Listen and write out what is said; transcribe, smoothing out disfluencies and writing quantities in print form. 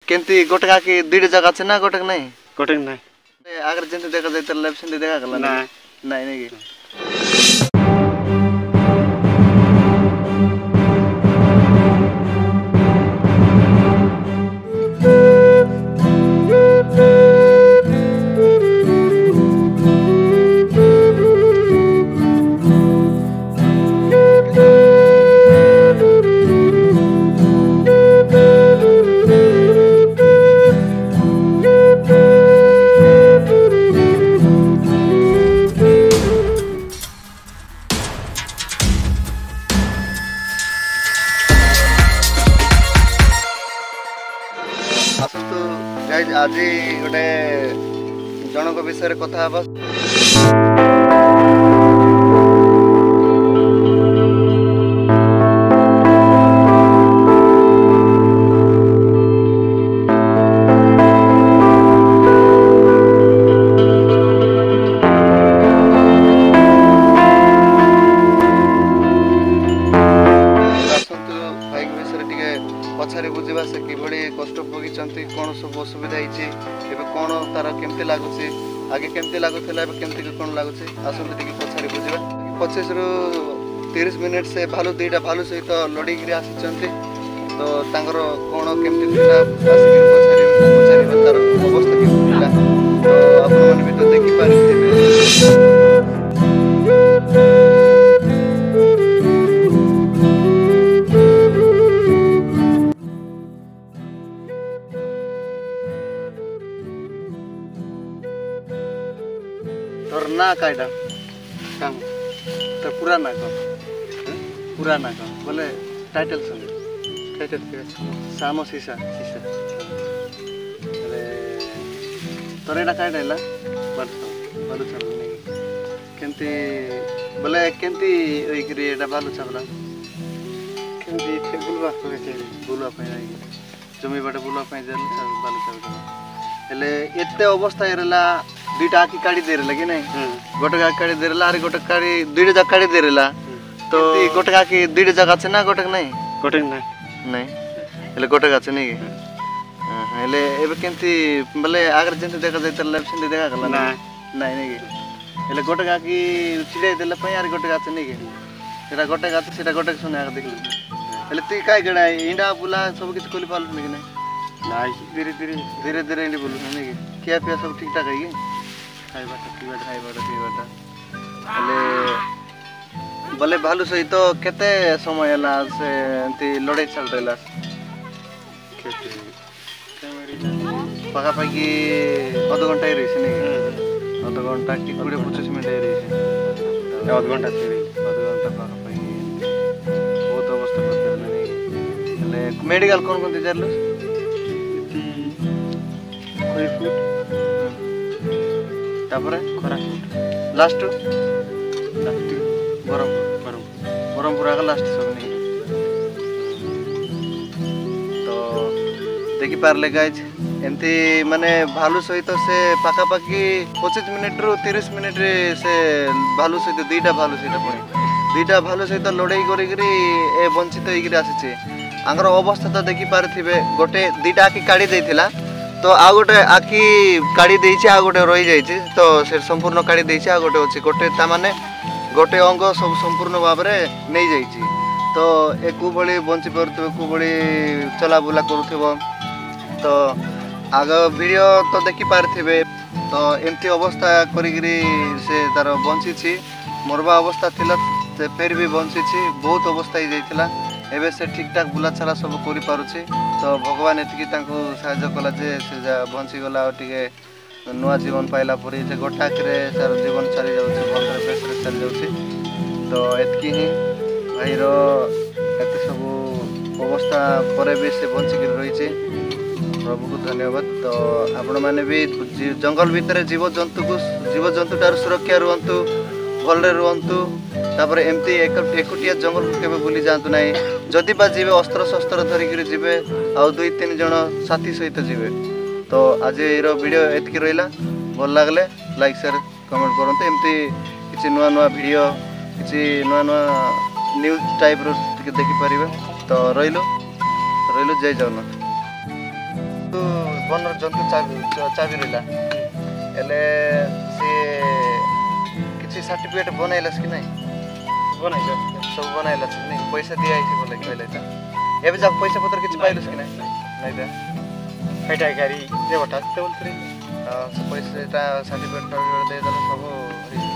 केंती गोटका की दीड जगह छे ना गोटक नहीं गोटक नहीं अगर जेंते देखा जाय त लेफ्ट से देखा गला नहीं नहीं नहीं आसतु गाइज आज गोटे जनक विषय कथा हबा पछारे बुझा से किभली कष्ट भोगी कौन सब असुविधा होती कौन तार केमती लगुच आगे केमती लगुला केमती कौन लगुच आसत टे पछारे बुझा 25 रु 30 मिनिट से भालू दुईटा भालू सहित लड़े आसी तो कौन केमती तार अवस्था केमती तो आपण भी तो देखिपारे तोर ना कायदा काम तो पूरा ना पूरा ना बोले टाइटल संग टाइटल के सामो सीसा सीसा अरे तोरे ना कायदा ला बालू चल नहीं केंती बोले केंती ओई करी एटा बालू चला केंती थे बुलवा पे आई जमी बाटे बुलवा पे जल बालू चल हेले एते अवस्था हेरला दुईटा आखी काढ़ी दे रहा कि नहीं गोटक आखी काढ़ी दे रहा अरे गोटक काढ़ी दुईटा जगह काढ़ी दे रहा तो गोटक आखी दुईटा जगह छे ना गोटक नहीं नहीं हेले गोटक आछे नहीं हेले एबे केंती बोले अगर जेंते देखा जाय त लेफ्ट से देखा गला नहीं नहीं हेले गोटक आखी छिड़ाई देला पई अरे गोटक आछे नहीं सेटा गोटक आछे सेटा गोटक सुने आके देखलु हेले तू काय गडा इंडा बुला सब किछ कोली पालु नहीं नहीं धीरे धीरे इंडी बोलु नहीं क्या पिया सब ठीक ठाक है कि खाइबाटा बोले भालू सहित केते समय हला से एंती लड़ाई चल रहा पाखापाखि अध घंटा ही रही नहीं अध घंटा कि 20-25 मिनट ही रही अध घंटा पाखापाखि बहुत अवस्था कर मेडिकल कौन कौन जारलु तापर लास्ट बरमपुर आगे लास्ट सब नहीं तो देखी पारे गाइज एमती माने भालू सहित से पाखापाखि 25 मिनिट रु 30 मिनिट से भालू सहित दुईटा भालू सहित पुणी दुईटा भालू सहित लड़ाई करी वंचित होकर आसी आंगर अवस्था तो देखी पारे गोटे दुईटा आखि काढ़ी देथिला तो आ गोटे आखि काढ़ी देइछि आ गोटे रही जाइछि तो से संपूर्ण काढ़ी देइछि आ गोटे अछि गोटे ता माने गोटे अंग सब संपूर्ण भाव में नहीं जाइछि तो ए को भली बंची परथबे को भली चला बुला करूथबो तो आग वीडियो तो देखि पारथिबे तो एमती अवस्था करिगिरी से तार बंची मरवा अवस्था थिला से फिर भी बंची बहुत अवस्था ही जाइथिला एबे से ठीक ठाक बुला चला सब करि पारुछि तो भगवान एतिकी तांको सहायता कला जे से बंची गला टिके नुआ जीवन पाइला परी से गोटाकरे सार जीवन चली जाउछि भंगर पेसरे चली जाउछि तो एतिकी ही भाईर एते सब अवस्था परे भी से बंची कर रही छी प्रभु को धन्यवाद तो आपण माने भी जंगल भीतर जीव जंतु तार सुरक्षा रुहंतु भलरे रुहंतु तापर एमती एकुटिया जंगल के बुली जातु ना जदि बा जीवे अस्त्र शस्त्र धरिक जीवे आउ 2-3 जन साथी सहित जीवे तो आज वीडियो एतकी रहा भल लगले लाइक शेयर कमेंट करते एमती किसी नुआ नुआ वीडियो किसी नुआ नुआ न्यूज टाइप रो देखिपारे तो रही जय जगन्नाथ। ବନର ଜନ୍ତୁ ଚାବି ରହିଲା ହେଲେ ସେ କିଛି ସାର୍ଟିଫିକେଟ୍ ବନାଇଲାସ୍ କି ନାଇଁ ବନାଇଛ ସବୁ ବନାଇଲାସ୍ କି ନାଇଁ ପଇସା ଦିଆହେଇଛି ବୋଲେ କହିଲେ ତ ଏବେ ଯାକ ପଇସା ପତ୍ର କିଛି ପାଇଲୁସ୍ କି ନାଇଁ ନାଇଁ ତ ସେଇଟା ଗାଡ଼ି ଦେବଟା ଆସିତେ ବୋଲଥିଲେ ସେ ପଇସାଟା ସାର୍ଟିଫିକେଟ୍ ଦେଇଦେଲେ ସବୁ ହେଇଯିବ